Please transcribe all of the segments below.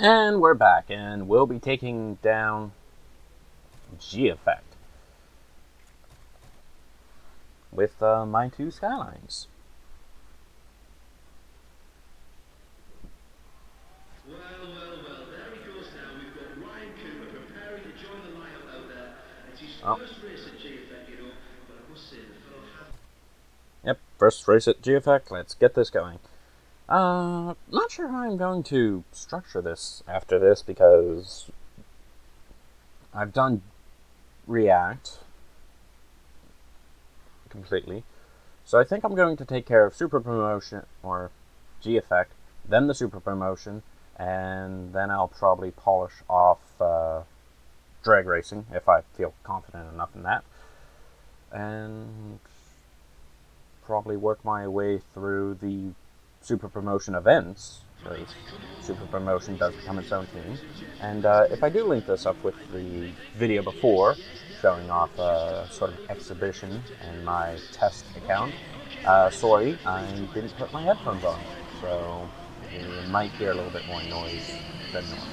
And we're back, and we'll be taking down G-Effect with my two Skylines. Well, there he goes now. We've got Ryan Cooper preparing to join the lineup out there. It's his Oh, first race at GFX, but I must say the fellow has. yep, first race at G-Effect. Let's get this going. Not sure how I'm going to structure this after this because I've done React completely. So I think I'm going to take care of Super Promotion or G-Effect, then the Super Promotion, and then I'll probably polish off drag racing if I feel confident enough in that, and probably work my way through the Super Promotion events. At Super Promotion does become its own team, and if I do link this up with the video before showing off a sort of exhibition and my test account, sorry, I didn't put my headphones on, so you might hear a little bit more noise than normal.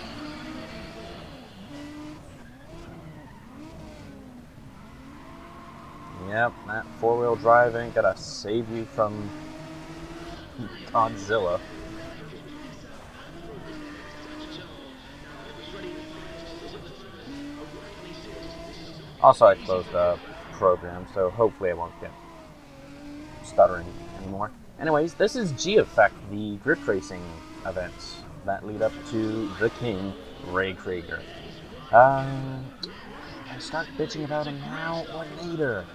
Yep, that four-wheel drive ain't gonna save you from Godzilla. Also, I closed the program, so hopefully I won't get stuttering anymore. Anyways, this is G-Effect, the grip racing events that lead up to the King, Ray Krieger. I start bitching about him now or later.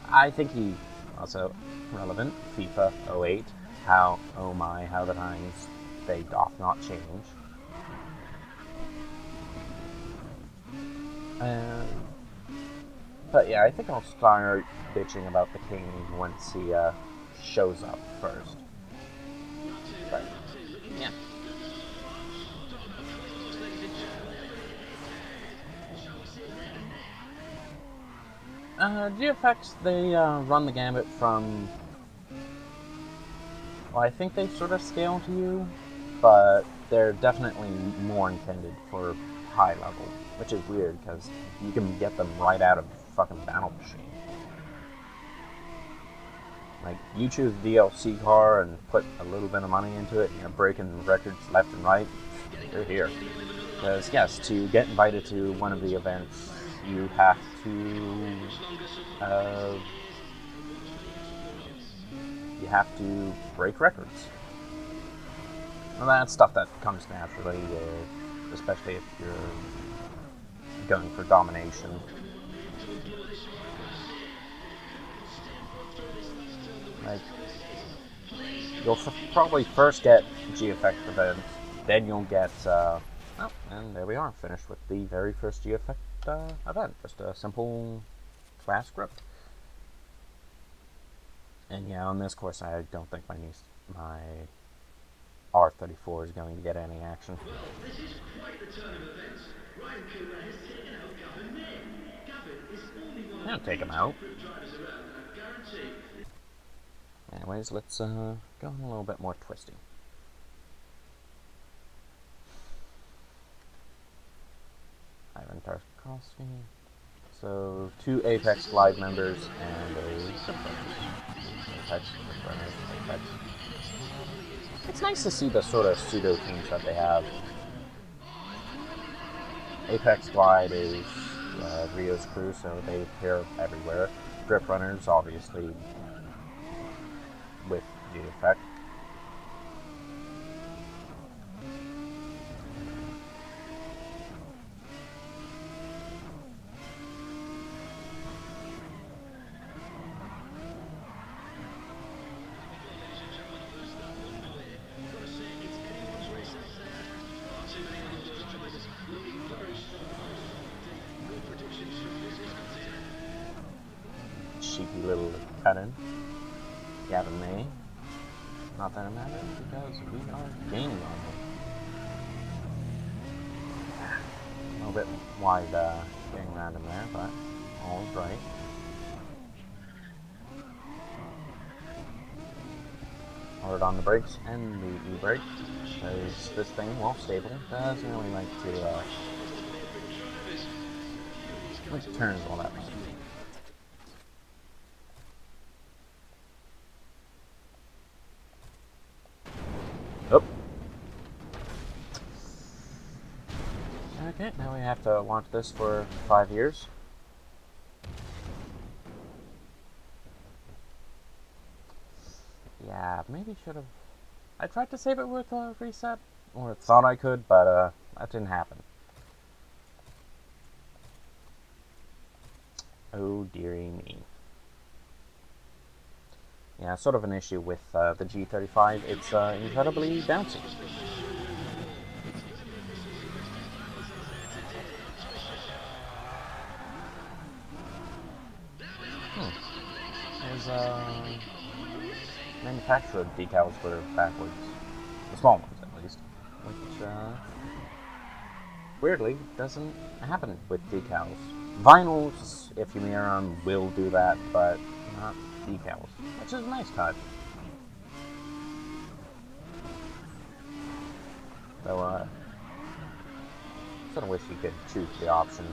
I think he also relevant. FIFA '08. How oh my, how the times they doth not change. Uh, but yeah, I think I'll start bitching about the king once he shows up first. But yeah. GFX, they run the gambit from. Well, I think they sort of scale to you, but they're definitely more intended for high level, which is weird because you can get them right out of fucking Battle Machine. Like, you choose a DLC car and put a little bit of money into it, and you're breaking records left and right, you're here. Because, yes, to get invited to one of the events, you have to. Uh, you have to break records. Well, that's stuff that comes naturally, especially if you're going for domination. Like, you'll probably first get G-Effect events, then you'll get. Oh, and there we are, finished with the very first G-Effect event. Just a simple class grip. And yeah, on this course, I don't think my R34 is going to get any action. Well, this is quite the turn of events. Ryan Cooper has taken out Gavin May. Gavin is only one of I'll the take few him top out. grip drivers around, and I guarantee. Anyways, let's go on a little bit more twisty. Ivan Tarkovsky. So, two Apex Glide members and a Grip Runners. Apex, Grip Runners, Apex. It's nice to see the sort of pseudo teams that they have. Apex Glide is Rio's crew, so they appear everywhere. Grip Runners, obviously, with the effect. Cheeky little cut-in. Gavin May. Not that it matters because we are gaining on them. A little bit wide getting around him there, but all is right. hard on the brakes and the e-brake, because this thing, while stable, doesn't really like to turn all that much. Oh. Okay, now we have to launch this for 5 years. Yeah, maybe should have. I tried to save it with a reset, or thought I could, but that didn't happen. Oh dearie me. Yeah, sort of an issue with the G35. It's incredibly bouncy. There's manufacturer decals were backwards. The small ones, at least. Which, weirdly, doesn't happen with decals. Vinyls, if you mirror them, will do that, but not decals. Which is a nice touch. Though, sort of wish you could choose the option.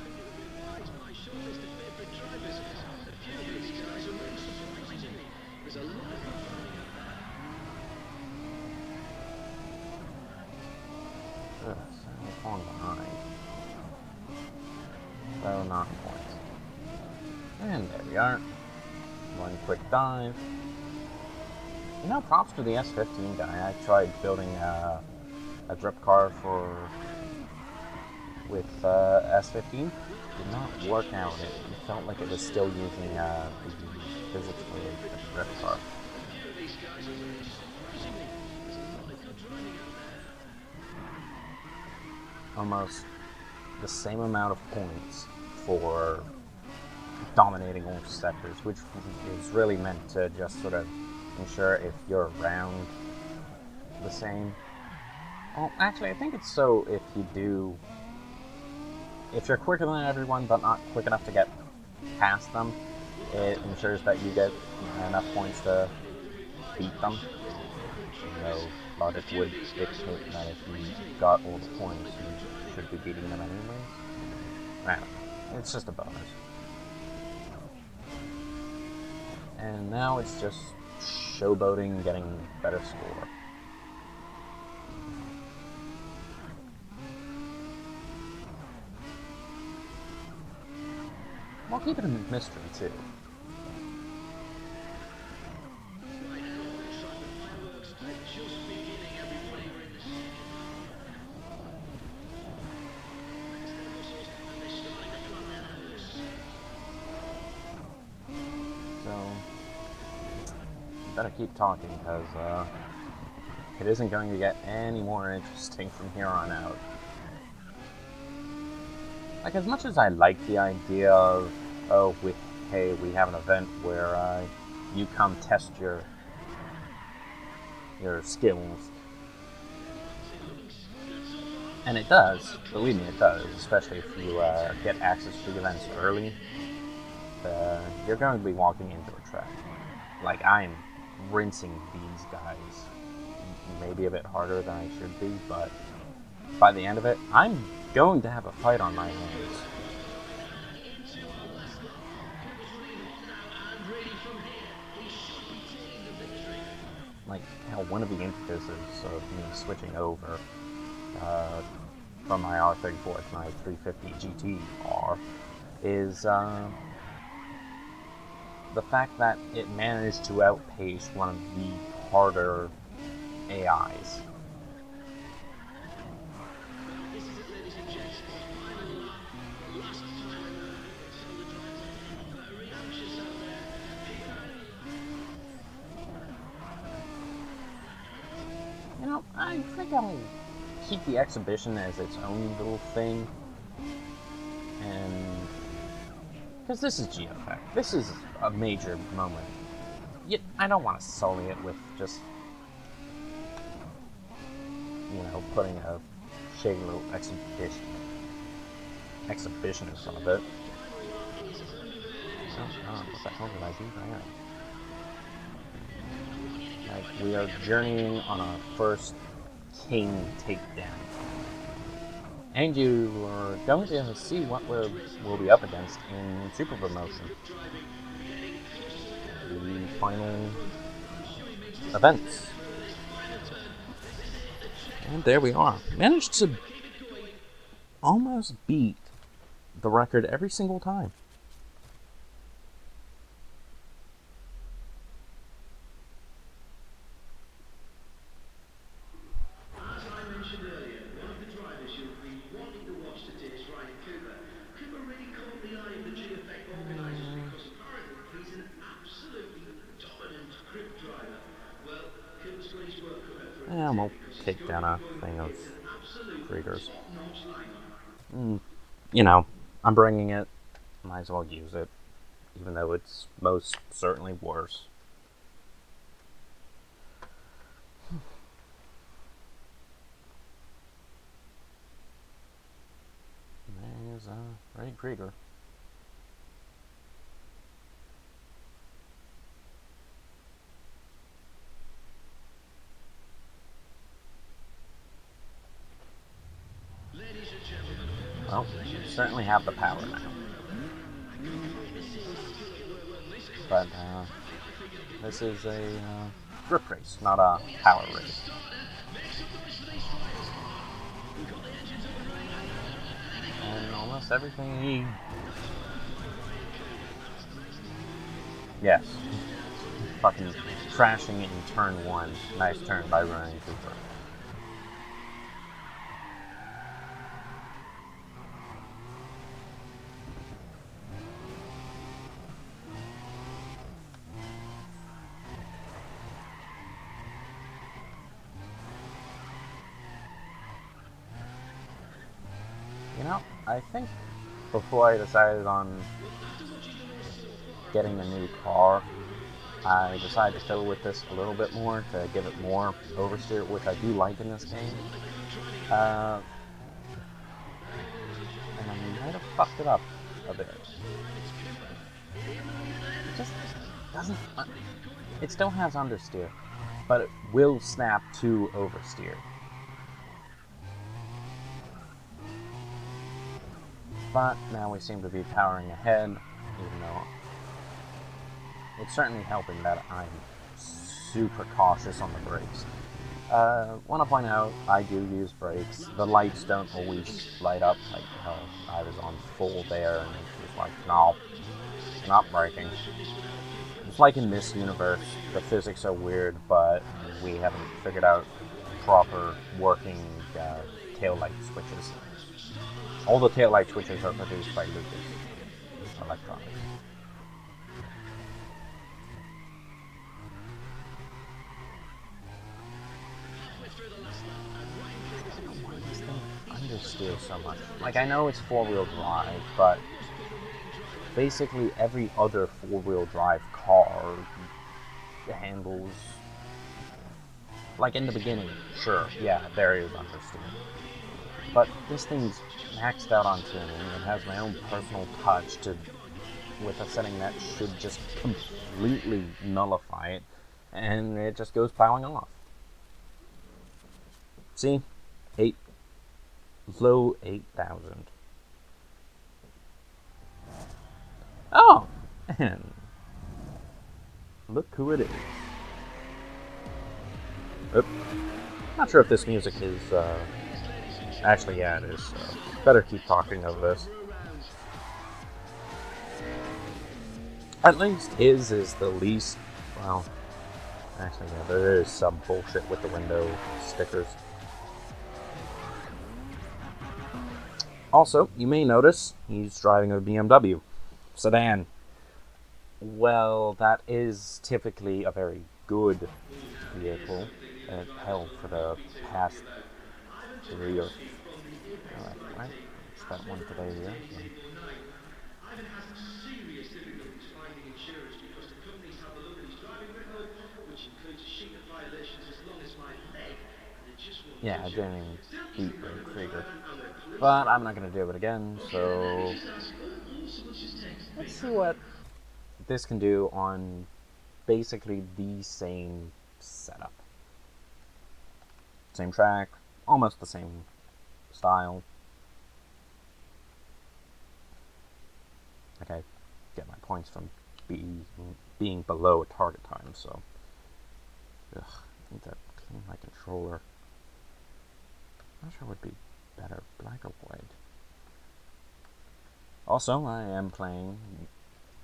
Falling behind. So, not points. And there we are. One quick dive. You know, props to the S15 guy. I tried building a drip car with S15. Did not work out. It felt like it was still using the physics for a drip car. Almost the same amount of points for dominating all sectors, which is really meant to just sort of ensure if you're around the same. Well, actually, I think it's so if you're quicker than everyone but not quick enough to get past them, it ensures that you get enough points to beat them. Though logic would dictate that if you got all the points, you should be beating them anyways. I don't know. It's just a bonus. And now it's just showboating, getting better score. We'll keep it a mystery, too. Better keep talking, because it isn't going to get any more interesting from here on out. Like, as much as I like the idea of, hey, we have an event where you come test your skills. And it does, believe me, it does, especially if you get access to the events early. You're going to be walking into a trap. Like, I'm rinsing these guys maybe a bit harder than I should be, but by the end of it, I'm going to have a fight on my hands. Like, hell, one of the impetuses of me switching over from my R34 to my 350 GT-R is the fact that it managed to outpace one of the harder AIs. You know, I think I'll keep the exhibition as its own little thing, and because this is GFX, this is a major moment. Yet I don't want to sully it with just, putting a shady little exhibition in front of it. Oh God, what the hell did I do there? Like, we are journeying on our first king takedown. And you are going to see what we'll be up against in Super Promotion. The final events. And there we are. Managed to almost beat the record every single time. As I mentioned earlier, one of the drivers you'll be wanting to watch today is Ryan Cooper. Cooper really caught the eye of the G-Effect organisers because apparently he's an absolutely dominant grip driver. Well, Cooper's got his work cut out for him Yeah, today we'll because he's take going down to be a going thing up of against an absolute Kriegers. top-notch lineup. You know, I'm bringing it. Might as well use it, even though it's most certainly worse. There's Ray Krieger. Well, you certainly have the power now. But this is a grip race, not a power race. And almost everything. Yes. Fucking crashing in turn one. Nice turn by Ryan Cooper. You know, I think before I decided on getting a new car, I decided to fiddle with this a little bit more to give it more oversteer, which I do like in this game. And I might have fucked it up a bit. It just doesn't. It still has understeer, but it will snap to oversteer. But now we seem to be powering ahead, even though it's certainly helping that I'm super cautious on the brakes. Want to point out, I do use brakes. The lights don't always light up. Like, I was on full there, and it was like, no, you're not braking. It's like in this universe, the physics are weird, but we haven't figured out proper working taillight switches. All the taillight switches are produced by Lucas Electronics. Understeer so much. Like, I know it's four-wheel drive, but basically every other four-wheel drive car handles, like in the beginning, sure, yeah, there is understeer. But this thing's maxed out on tuning. It has my own personal touch with a setting that should just completely nullify it, and it just goes plowing off. See? Low 8,000. Oh! And look who it is. Oop. Not sure if this music is, actually, yeah, it is. So better keep talking of this. At least his is the least, well, actually, yeah, there is some bullshit with the window stickers. Also, you may notice he's driving a BMW sedan. Well, that is typically a very good vehicle. Hell, for the past 3 or... Right? Spent one today here. So. Ivan has serious difficulties finding insurance because the companies have a look at his driving record, which includes a sheet of violations as long as my leg, and they just won't Yeah, I touch it. didn't even Still, he's beat a Ray very good Krieger. driver, and we're pleased. But I'm not going to do it again, Okay, so then let me just ask, so let's just take let's see what this can do on basically the same setup. Same track, almost the same style. Like I get my points from being below a target time, so I need to clean my controller. I'm not sure what would be better, black or white. Also, I am playing.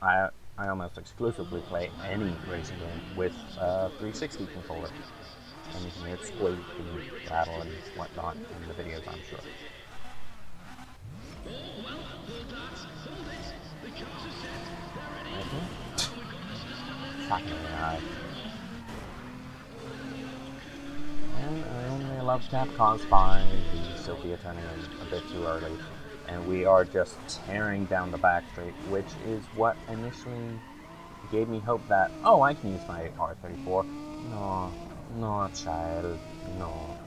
I almost exclusively play any racing game with a 360 controller. And you can hear it squeak and rattle and whatnot in the videos, I'm sure. Shocking AI. And I only love Capcom's by the Sophia turning in a bit too early. And we are just tearing down the back straight, which is what initially gave me hope that, oh, I can use my R34. No, child, no.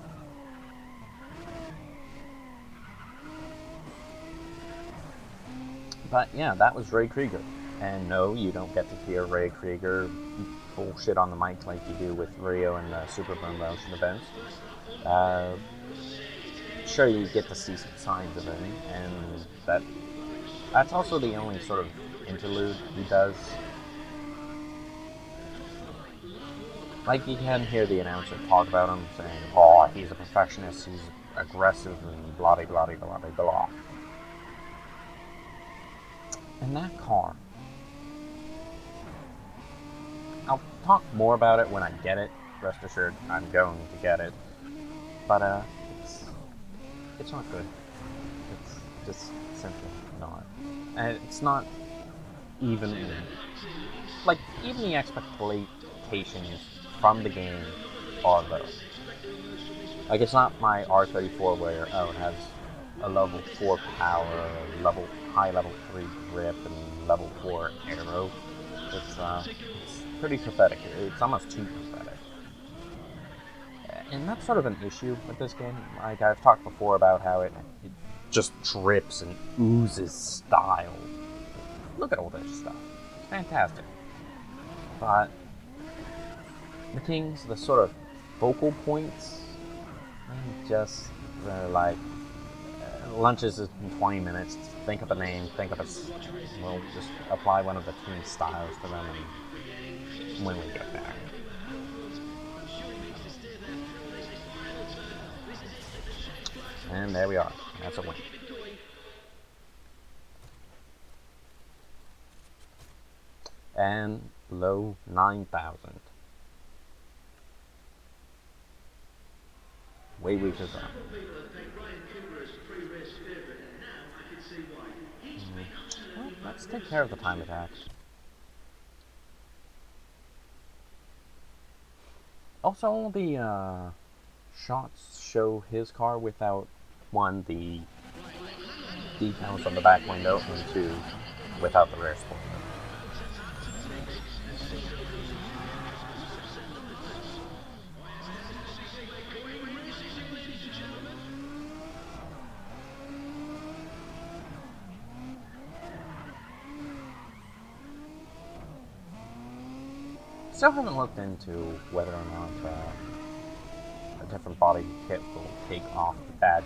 But yeah, that was Ray Krieger. And no, you don't get to hear Ray Krieger bullshit on the mic like you do with Rio and the Super Promotion events. Sure, you get to see some signs of him, and that's also the only sort of interlude he does. Like, you can hear the announcer talk about him, saying, oh, he's a perfectionist, he's aggressive, and blah blah blah blah blah. And that car, I'll talk more about it when I get it. Rest assured, I'm going to get it. But it's not good. It's just simply not. And it's not even like even the expectations from the game are low. Like, it's not my R34 where it has a level 4 power, high level 3 grip, and level 4 aero. It's pretty pathetic. It's almost too pathetic. And that's sort of an issue with this game. Like, I've talked before about how it just drips and oozes style. Look at all this stuff. It's fantastic. But the things, the sort of focal points, just like lunches in 20 minutes. Think of a name. We'll just apply one of the team styles to them, and when we get there. And there we are. That's a win. And low 9,000. Way weaker than. Well, let's take care of the time attacks. Also, all the shots show his car without, one, the decals on the back window, and two, without the rear spoiler. Still haven't looked into whether or not a different body kit will take off the badging.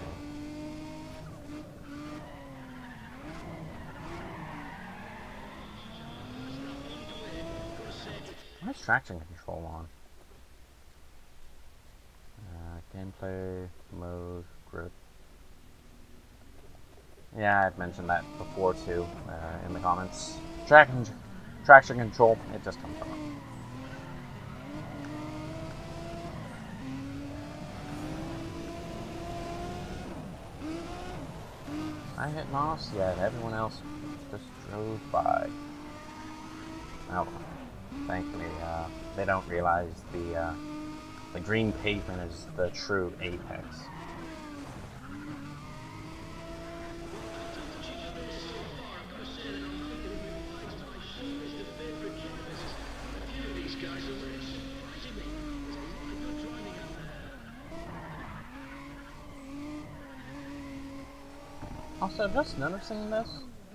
Why is traction control on? Gameplay, mode, grip. Yeah, I've mentioned that before too, in the comments. Traction control, it just comes on. I hit Moss, yet everyone else just drove by. Oh, thankfully, they don't realize the green pavement is the true apex. Also, just noticing this,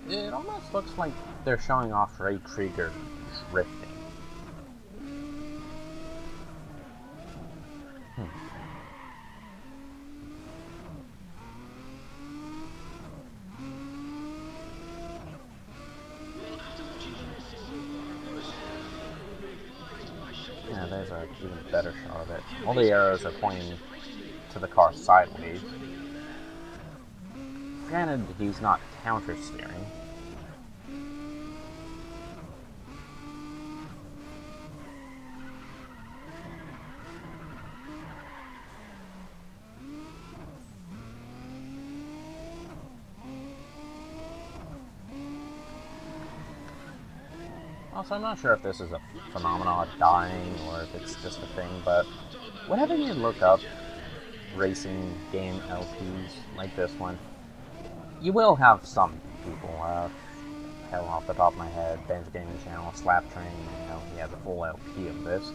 it almost looks like they're showing off Ray Krieger drifting. even better shot of it. All the arrows are pointing to the car sideways. Granted, he's not counter-steering. Also, I'm not sure if this is a phenomenon of dying or if it's just a thing, but whenever you look up racing game LPs like this one, you will have some people, hell, off the top of my head, Ben's Gaming Channel, Slap Train, he has a full LP of this.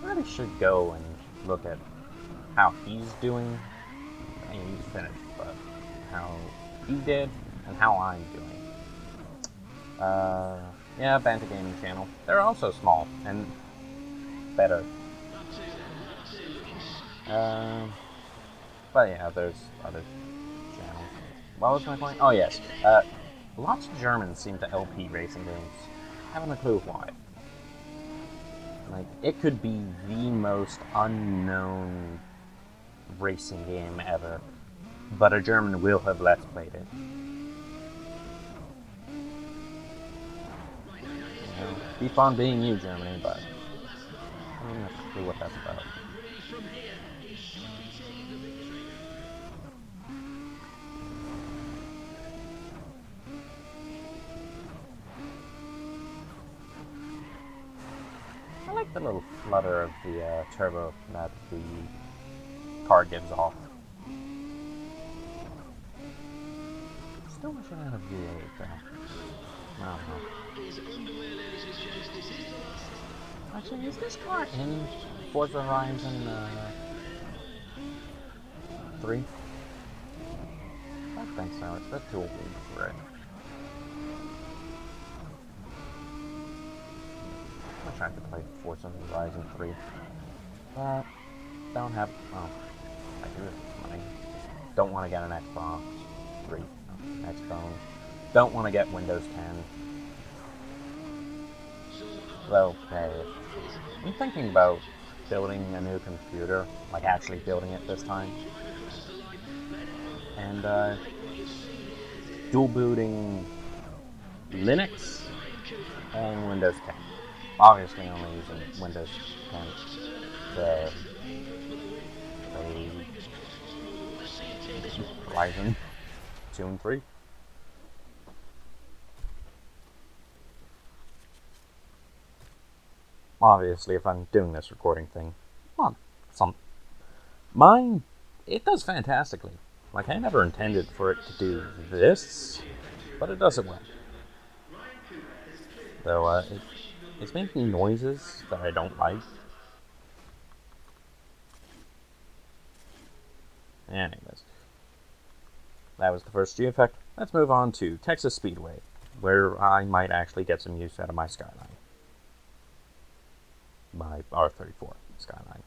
Really should go and look at how he's doing. I mean, he's finished, but how he did and how I'm doing. Yeah, Banter Gaming Channel. They're also small and better. But yeah, there's other channels. What was my point? Oh yes, lots of Germans seem to LP racing games. I haven't a clue why. Like, it could be the most unknown racing game ever, but a German will have let's played it. Keep on being you, Germany, but I don't have a clue what that's about. I like the little flutter of the turbo that the car gives off. Still wish I had a V8 though. I don't know. Actually, is this car in Forza Horizon 3? I don't think so. It's a bit too old for it. I tried to play Forza Horizon 3, but don't have. Oh, I do have money. Don't want to get an Xbox 3, Xbox. Don't want to get Windows 10. Though, hey, I'm thinking about building a new computer, like actually building it this time, and dual booting Linux and Windows 10. Obviously, only using Windows 10 to play Horizon 2 and 3. Obviously, if I'm doing this recording thing, well, mine, it does fantastically. Like, I never intended for it to do this, but it does it well. Though, it's making noises that I don't like. Anyways, that was the first G effect. Let's move on to Texas Speedway, where I might actually get some use out of my Skyline. My R34 Skyline.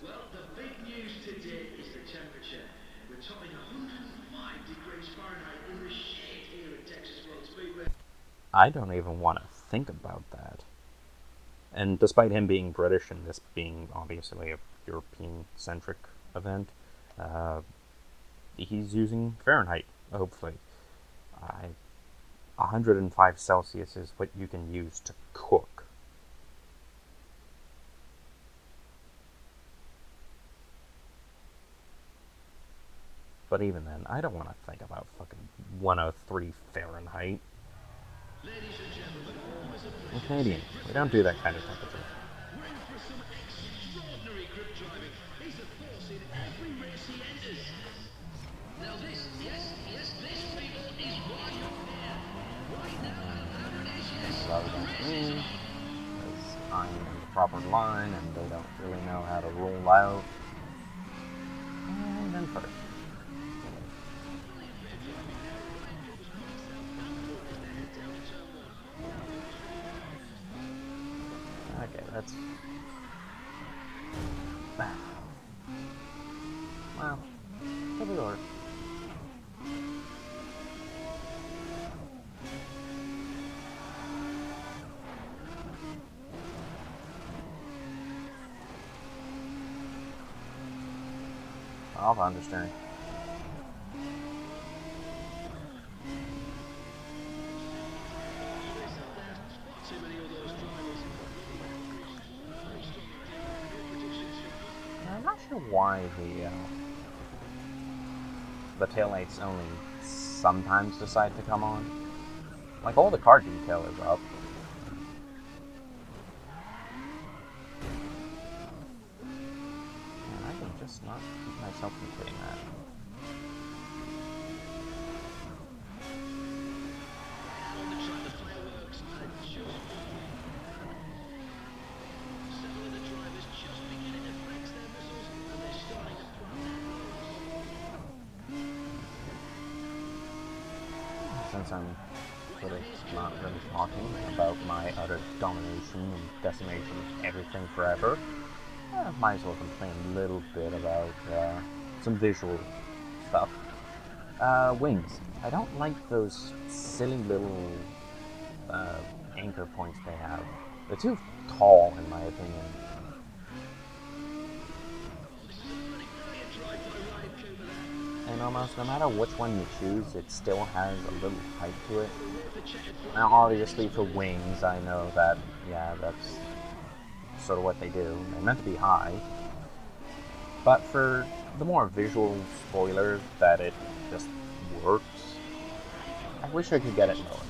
Well, the big news today is the temperature. We're topping 105 degrees Fahrenheit in the shade here at Texas World Speedway. I don't even want to think about that. And despite him being British and this being obviously a European-centric event, he's using Fahrenheit, hopefully. 105 Celsius is what you can use to cook. But even then, I don't want to think about fucking 103 Fahrenheit. I'm Canadian. We don't do that kind of temperature. Because I'm in the proper line and they don't really know how to roll out. And then first. Okay, that's... Well, here we are. Off understeering. I'm not sure why the taillights only sometimes decide to come on. Like, all the car detail is up. And I can just not keep myself from hitting that. Since I'm sort of not really talking about my utter domination and decimation of everything forever, I might as well complain a little bit about some visual stuff. Wings. I don't like those silly little anchor points they have. They're too tall, in my opinion. And almost no matter which one you choose, it still has a little height to it. Now, obviously, for wings, I know that, yeah, that's sort of what they do. They're meant to be high. But for the more visual spoilers that it just works, I wish I could get it lower.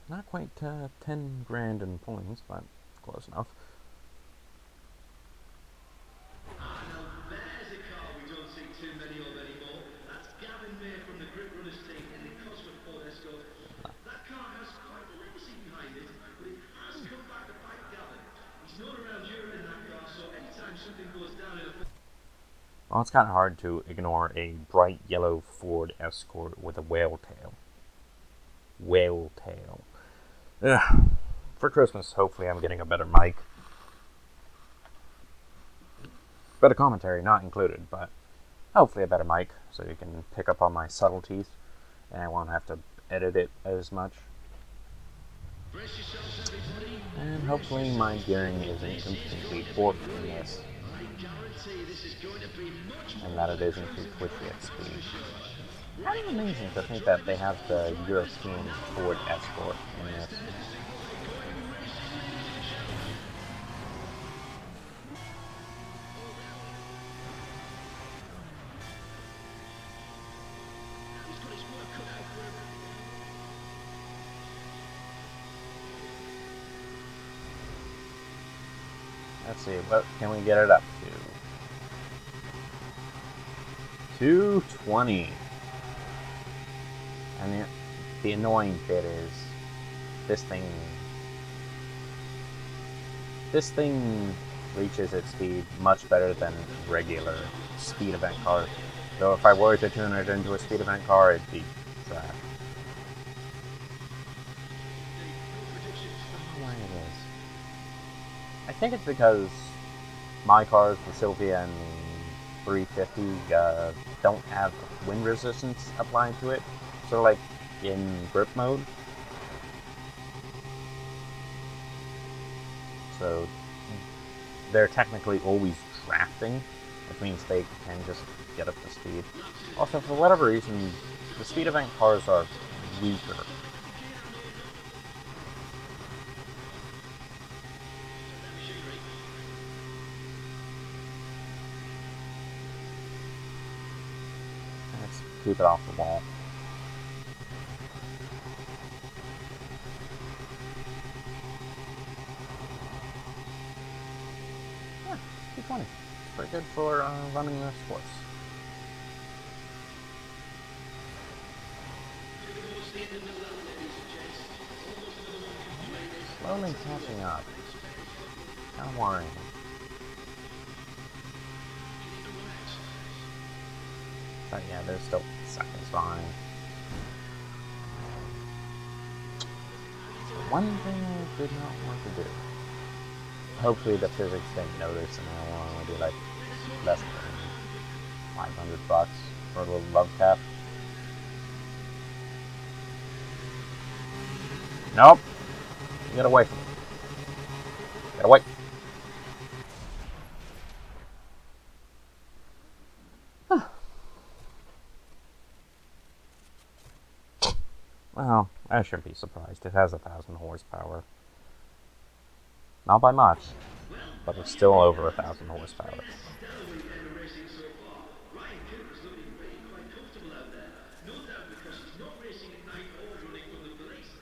Not quite 10 grand in points, but close enough. There's a car we don't see too many of anymore. That's Gavin May from the Grip Runners team in the Cosworth Ford Escort. That car has quite a legacy behind it, but it has come back to bite Gavin. He's known around Europe in that car, so anytime something goes down in a... Well, it's kind of hard to ignore a bright yellow Ford Escort with a whale tail. Whale tail. Ugh. For Christmas, hopefully I'm getting a better mic. Better commentary not included, but hopefully a better mic so you can pick up on my subtleties and I won't have to edit it as much. And hopefully my gearing isn't completely warped in this, and that it isn't too twitchy at speed. Kind of amazing to think that they have the European Ford Escort in this. Let's see, what can we get it up to? 220. And the annoying bit is this thing reaches its speed much better than regular speed event cars. Though if I were to tune it into a speed event car, it'd be trash. I don't know why it is. I think it's because my cars, the Sylvia and the 350, don't have wind resistance applied to it. So like in grip mode. So they're technically always drafting, which means they can just get up to speed. Also, for whatever reason, the speed event cars are weaker. Let's keep it off the wall. Yeah, 220. Pretty good for running the sports. Slowly catching up. Kind of worrying. But yeah, there's still seconds behind. One thing I did not want to do. Hopefully the physics didn't notice and I will only do like less than $500 for a little love tap. Nope. You get away from me. Get away. Well, I shouldn't be surprised. It has 1,000 horsepower. Not by much, but it's still over 1,000 horsepower. Stellar weekend of racing so far. Ryan Cooper's looking really quite comfortable out there. No doubt because he's not racing at night or running from the police.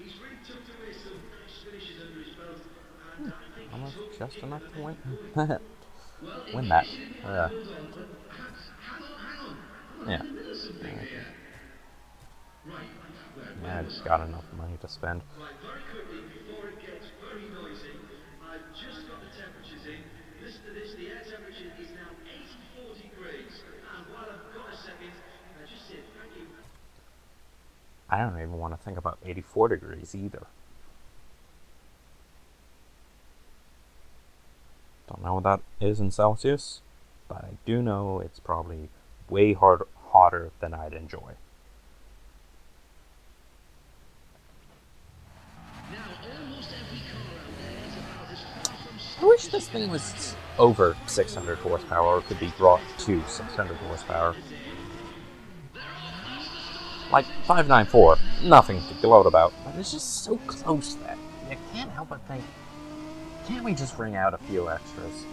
He's really tucked away some nice finishes under his belt, and I think he's Almost hoping to just keep enough the to win. momentum going. Well, in Win that. case you didn't want to hold on, hang on. I'm Yeah. in the middle of something here. Right, where Yeah, was I've I? got enough money to spend. Right, very quickly, before it gets very noisy, I've just got the temperatures in. Listen to this, the air temperature is now 84 degrees. And while I've got a second, just say thank you. I don't even want to think about 84 degrees either. Don't know what that is in Celsius, but I do know it's probably way hotter than I'd enjoy. Now, almost every car out there is about as far from I wish this thing was over 600 horsepower or could be brought to 600 horsepower. Like 594, nothing to gloat about, but it's just so close that you can't help but think, can't we just ring out a few extras?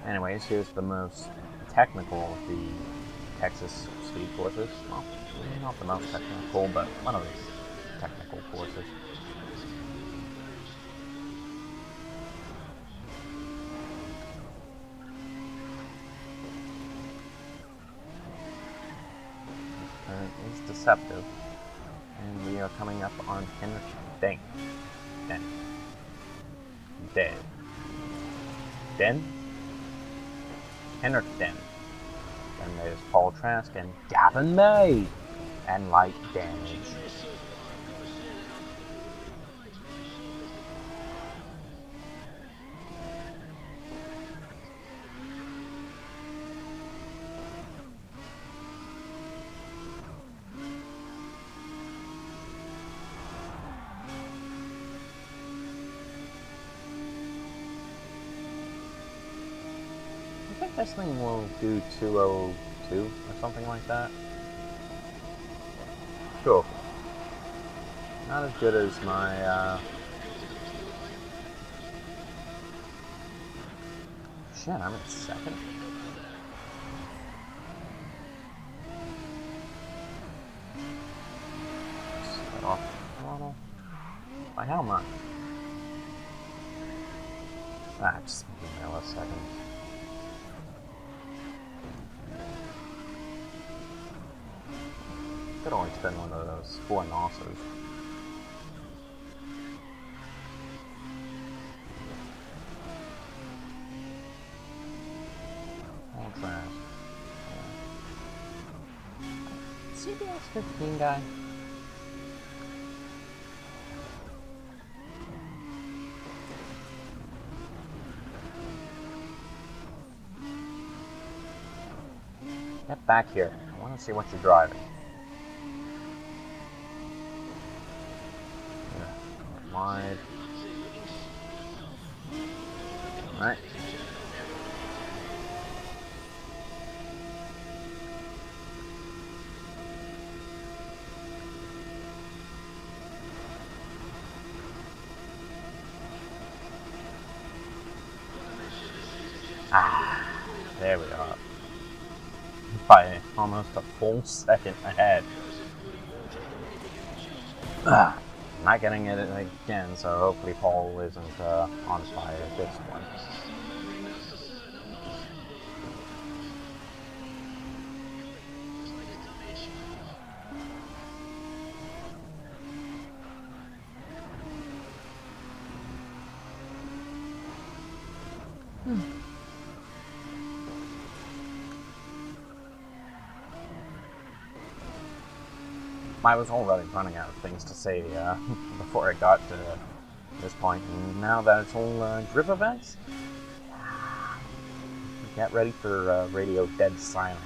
Anyways, here's the most technical of the Texas speed courses. Well, not the most technical, but one of the technical courses. Turn is deceptive, and we are coming up on Henrik Den. Henrik Den. Then there's Paul Trask and Gavin May, and light damage. I think this thing will do 202 or something like that. Cool. Not as good as my, Shit, I'm in second? Set off the throttle. By how much? Just a millisecond. Could only spin one of those 4 nosses. All trash. CBS 15 guy. Get back here. I want to see what you're driving. Yeah. Wide. Alright. There we are. By almost a full second ahead. Not getting it again, so hopefully Paul isn't on fire at this point. I was already running out of things to say before I got to this point, and now that it's all grip events, get ready for radio dead silence.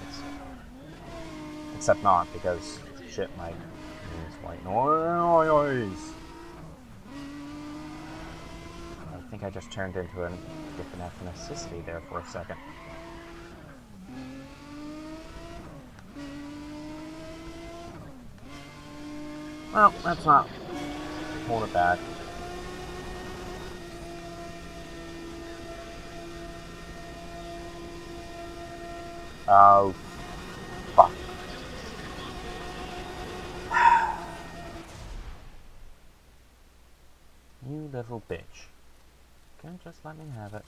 Except not, because shit might use white noise. I think I just turned into a different ethnicity there for a second. Well, that's not hold it back. Oh, fuck. You little bitch. Can't just let me have it.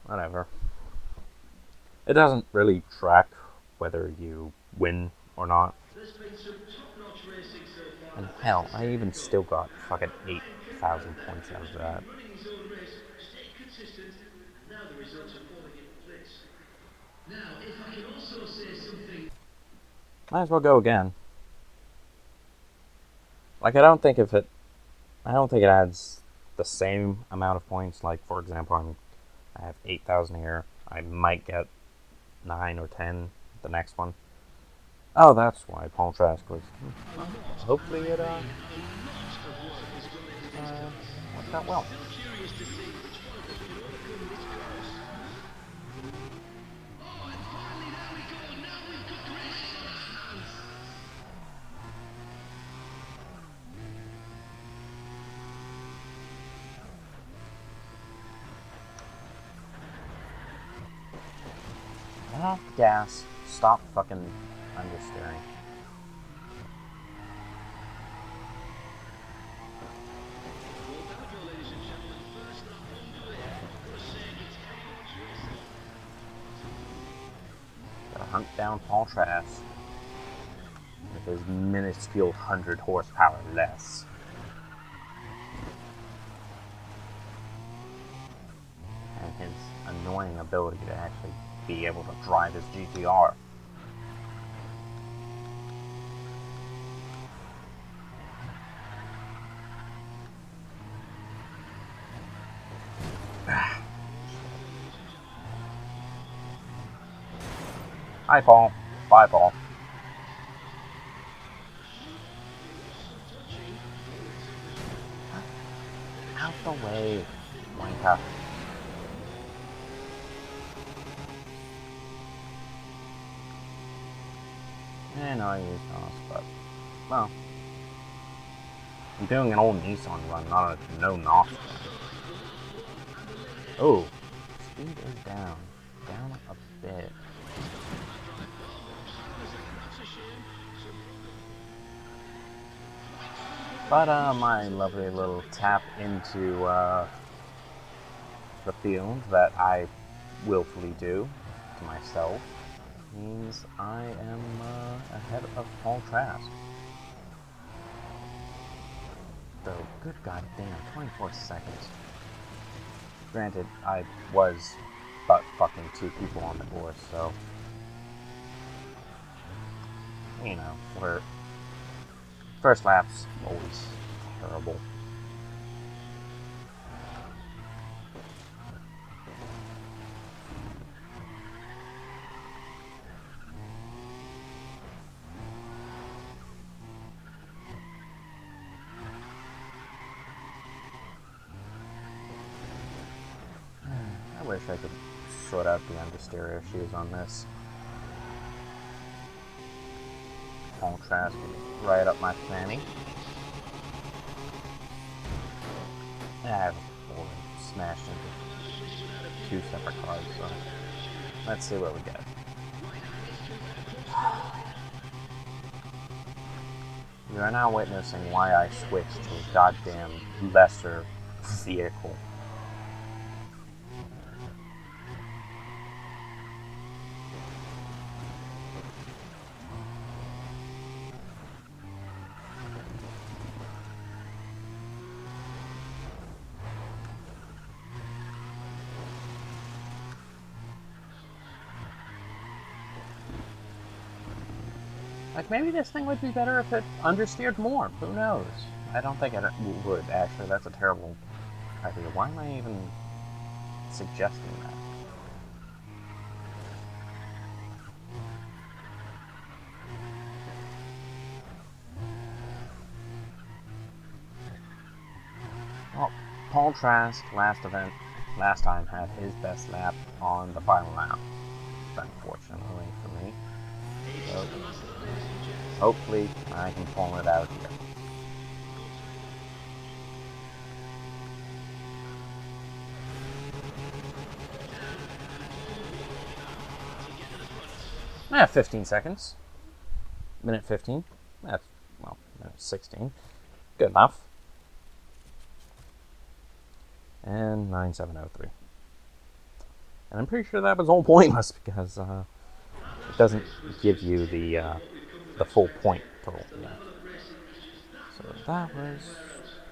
Whatever. It doesn't really track whether you win or not. There's been some top-notch racing so far. And hell, I even still got fucking 8,000 points out of that. Running his own race, stayed consistent, and now the results are falling into place. Now, if I can also say something... Might as well go again. Like, I don't think it adds the same amount of points. Like, for example, I have 8,000 here. I might get 9 or 10 the next one. Oh, that's why Paul Trask was. Well, hopefully it worked out well. Let off the gas. Stop fucking understeering. Gotta hunt down Paul Trask with his minuscule 100 horsepower less. And his annoying ability to actually be able to drive his GTR. Hi, Paul. Bye, Paul. Out the way, wanker. And I use NOS, but, well, I'm doing an old Nissan run, not a no NOS run. Oh, speed is down a bit. But my lovely little tap into the field that I willfully do to myself means I am ahead of Paul Trask. So, good goddamn, 24 seconds. Granted, I was but fucking 2 people on the course, so, you know, we're first lap's always terrible. I wish I could sort out the understeer issues on this. Paul Trask right up my fanny. I've smashed into 2 separate cars, so let's see what we get. You are now witnessing why I switched to a goddamn lesser vehicle. Like, maybe this thing would be better if it understeered more. Who knows? I don't think it would, actually. That's a terrible idea. Why am I even suggesting that? Paul Trask last time had his best lap on the final lap, unfortunately for me. So hopefully I can pull it out here. Yeah, 15 seconds. Minute 15. That's, well, minute 16. Good enough. And 9703. And I'm pretty sure that was all pointless because it doesn't give you the full point total. Yeah. So that was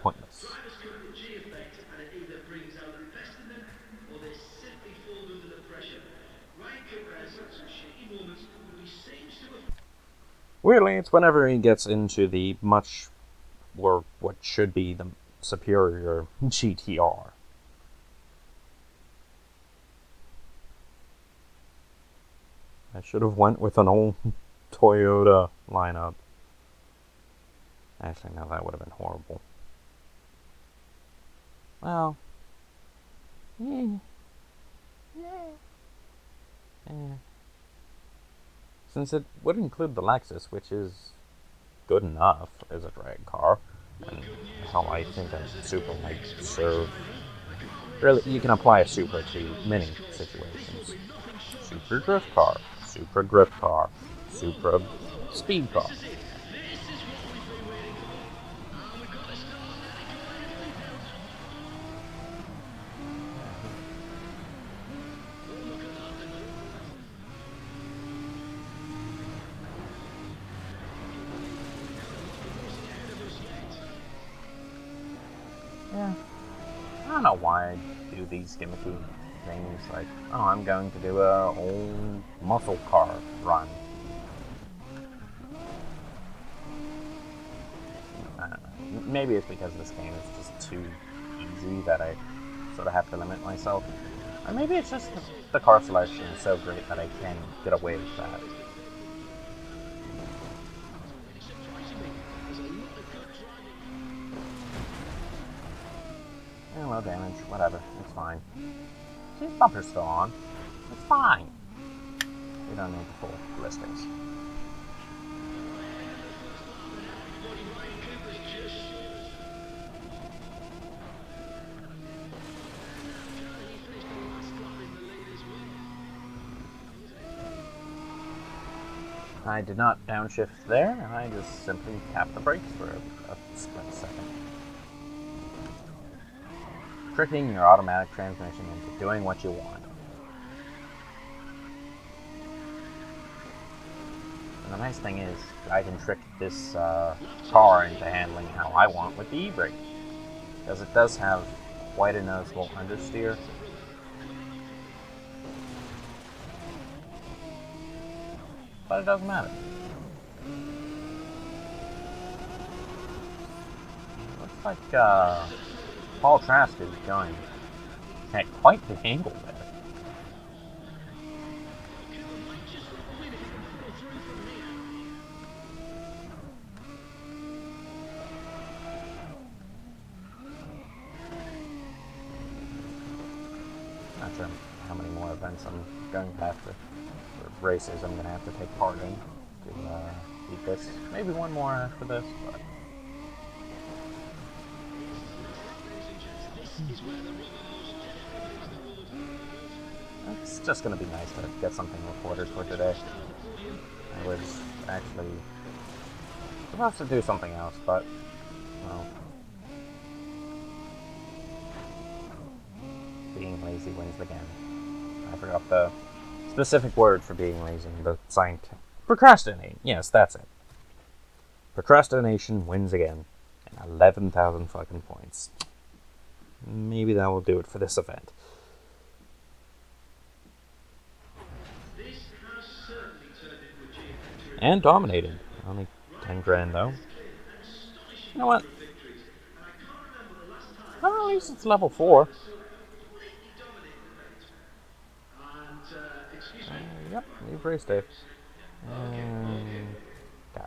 pointless. Drivers come to G-Effect and it either brings out the best in them or they simply fold under the pressure. Ryan Cooper has had some shaky moments, but he seems to have... Weirdly, it's whenever he gets into the much, or what should be the superior GTR. I should have went with an old Toyota lineup. Actually, no, that would have been horrible. Well, since it would include the Lexus, which is good enough as a drag car, and how I think a Supra might serve. Really, you can apply a Supra to many situations. Supra drift car, Supra grip car, Supra speed car. This is what we've been waiting for. And we've got to start now. Come on, everything counts. Oh, look at that then. Yeah. I don't know why I do these gimmicky things like, oh, I'm going to do a old muscle car run. I don't know. Maybe it's because this game is just too easy that I sort of have to limit myself. Or maybe it's just the car selection is so great that I can get away with that. Yeah, low damage, whatever, it's fine. See, the bumper's still on. It's fine. We don't need the full listings. I did not downshift there, and I just simply tapped the brakes for a split second. Tricking your automatic transmission into doing what you want. And the nice thing is, I can trick this car into handling how I want with the e-brake. Because it does have quite a noticeable understeer. But it doesn't matter. Looks like Paul Trask is going at quite the angle there. Not sure how many more events I'm going to have to, or races I'm going to have to take part in to beat this. Maybe one more after this, but it's just going to be nice to get something recorded for today. I was actually supposed to do something else, but, well, being lazy wins the game. I forgot the specific word for being lazy, the scientific. Procrastinating. Yes, that's it. Procrastination wins again. And 11,000 fucking points. Maybe that will do it for this event. And dominated. Only 10 grand though. You know what? Well, at least it's level 4. Yep, leave race day. Gosh.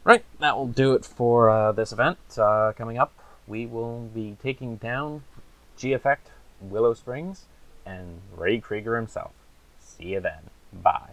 Right, that will do it for this event. Coming up, we will be taking down G-Effect, Willow Springs, and Ray Krieger himself. See you then. Bye.